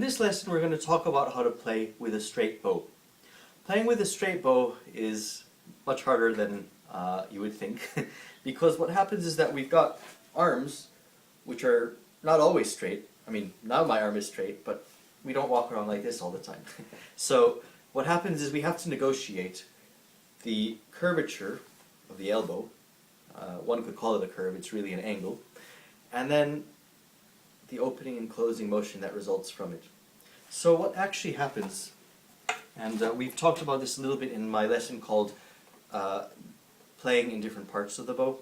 this lesson we're going to talk about how to play with a straight bow. Playing with a straight bow is much harder than you would think because what happens is that we've got arms which are not always straight. I mean, now my arm is straight, but we don't walk around like this all the time. So what happens is we have to negotiate the curvature of the elbow. One could call it a curve, it's really an angle. And then the opening and closing motion that results from it. So what actually happens, and we've talked about this a little bit in my lesson called playing in different parts of the bow.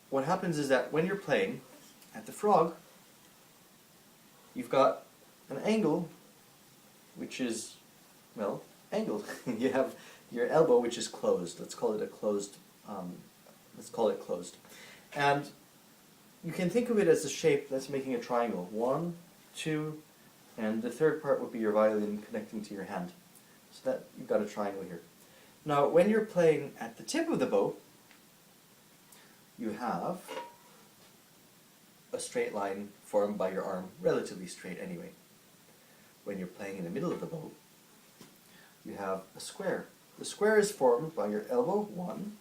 What happens is that when you're playing at the frog, you've got an angle which is, well, angled. You have your elbow which is closed. Let's call it a closed, closed. And you can think of it as a shape that's making a triangle. 1, 2, and the third part would be your violin connecting to your hand. So that you've got a triangle here. Now when you're playing at the tip of the bow, you have a straight line formed by your arm, relatively straight anyway. When you're playing in the middle of the bow, you have a square. The square is formed by your elbow, 1,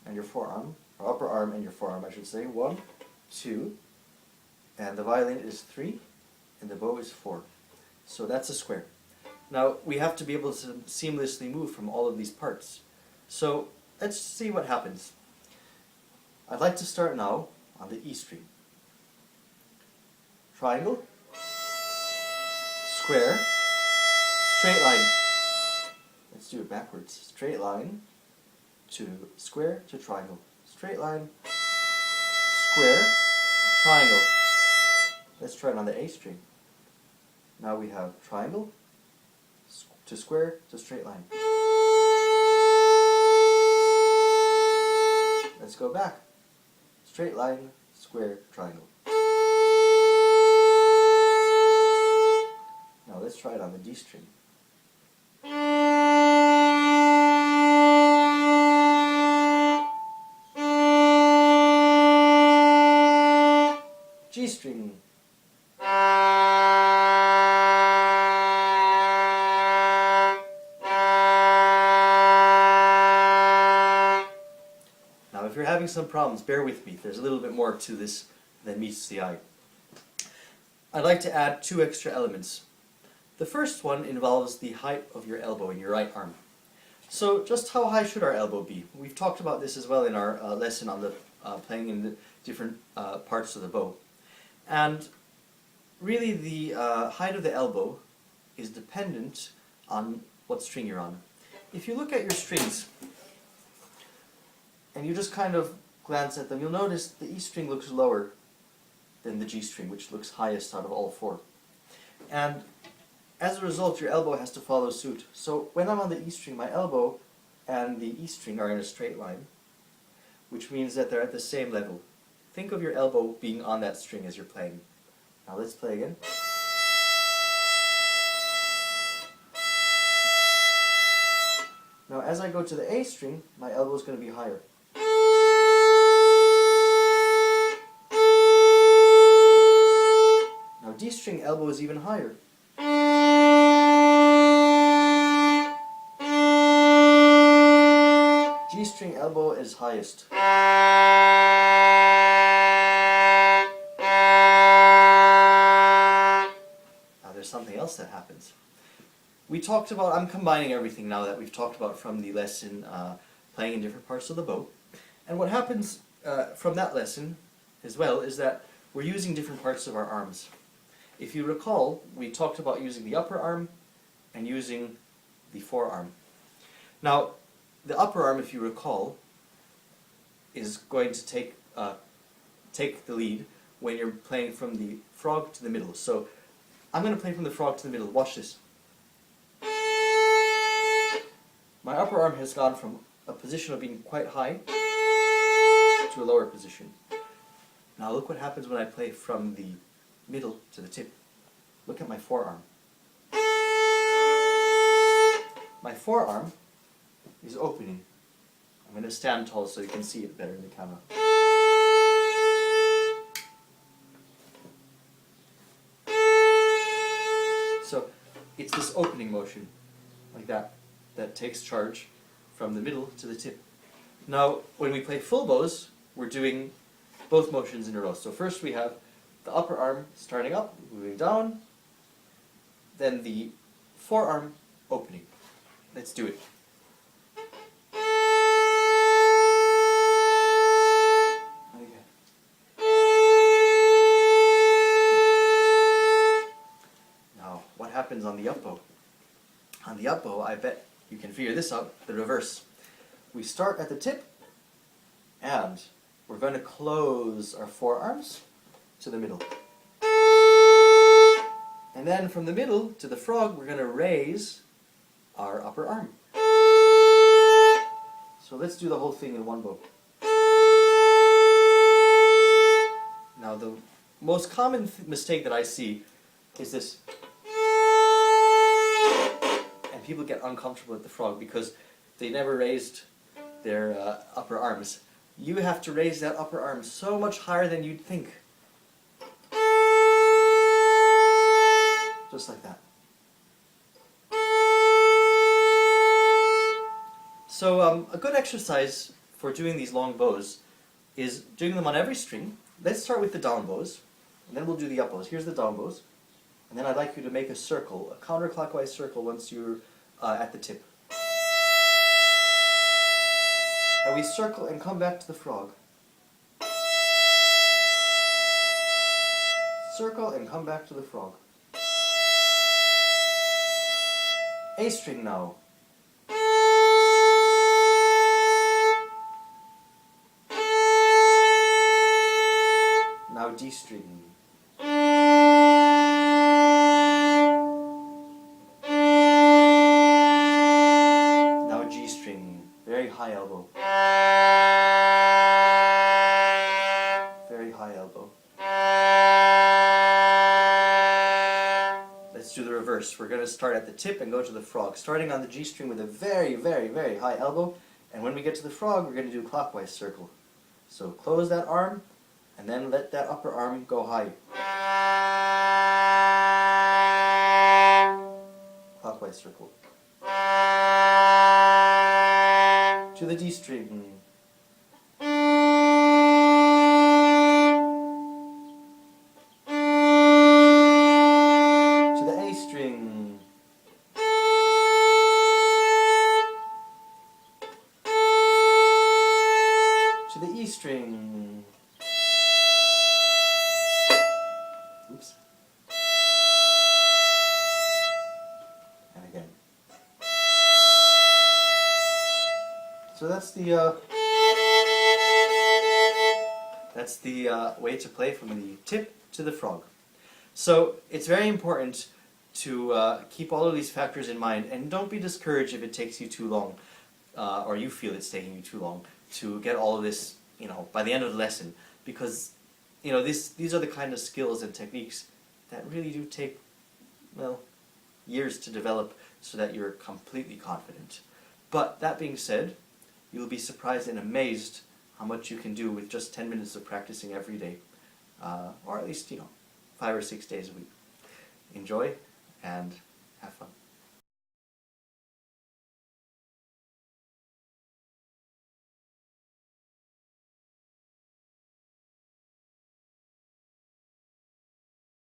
and your forearm, or upper arm and your forearm, I should say, 1, 2, and the violin is 3, and the bow is 4. So that's a square. Now we have to be able to seamlessly move from all of these parts. So let's see what happens. I'd like to start now on the E string. Triangle, square, straight line. Let's do it backwards. Straight line to square to triangle. Straight line, square, triangle. Let's try it on the A string. Now we have triangle to square to straight line. Let's go back. Straight line, square, triangle. Now let's try it on the D string. G string. Now if you're having some problems, bear with me. There's a little bit more to this than meets the eye. I'd like to add 2 extra elements. The first one involves the height of your elbow in your right arm. So just how high should our elbow be? We've talked about this as well in our lesson on the playing in the different parts of the bow. And really the height of the elbow is dependent on what string you're on. If you look at your strings and you just kind of glance at them, you'll notice the E string looks lower than the G string, which looks highest out of all 4. And as a result, your elbow has to follow suit. So when I'm on the E string, my elbow and the E string are in a straight line, which means that they're at the same level. Think of your elbow being on that string as you're playing. Now let's play again. Now as I go to the A string, my elbow is going to be higher. Now D string elbow is even higher. G string elbow is highest. Now there's something else that happens. We talked about, I'm combining everything now that we've talked about from the lesson playing in different parts of the bow. And what happens from that lesson as well is that we're using different parts of our arms. If you recall, we talked about using the upper arm and using the forearm. Now, the upper arm, if you recall, is going to take the lead when you're playing from the frog to the middle. So I'm going to play from the frog to the middle. Watch this. My upper arm has gone from a position of being quite high to a lower position. Now look what happens when I play from the middle to the tip. Look at my forearm. My forearm is opening. I'm going to stand tall so you can see it better in the camera. So it's this opening motion, like that, that takes charge from the middle to the tip. Now, when we play full bows, we're doing both motions in a row. So first we have the upper arm starting up, moving down, then the forearm opening. Let's do it. Now, what happens on the up bow? On the up bow, I bet you can figure this out, the reverse. We start at the tip, and we're going to close our forearms to the middle. And then from the middle to the frog, we're going to raise our upper arm. So let's do the whole thing in one bow. Now the most common mistake that I see is this. And people get uncomfortable with the frog because they never raised their upper arms. You have to raise that upper arm so much higher than you'd think. Just like that. So a good exercise for doing these long bows is doing them on every string. Let's start with the down bows, and then we'll do the up bows. Here's the down bows, and then I'd like you to make a circle, a counterclockwise circle once you're at the tip. And we circle and come back to the frog. Circle and come back to the frog. A string now. Now D string. Now G string. Very high elbow. Very high elbow. Let's do the reverse. We're going to start at the tip and go to the frog, starting on the G string with a very, very, very high elbow. And when we get to the frog, we're going to do a clockwise circle. So close that arm, and then let that upper arm go high. Clockwise circle. To the D string. To the A string. To the E string. Oops. And again. So that's the way to play from the tip to the frog. So it's very important to keep all of these factors in mind, and don't be discouraged if it takes you too long, or you feel it's taking you too long to get all of this, by the end of the lesson, because these are the kind of skills and techniques that really do take, years to develop so that you're completely confident. But that being said, you'll be surprised and amazed how much you can do with just 10 minutes of practicing every day, or at least 5 or 6 days a week. Enjoy and have fun.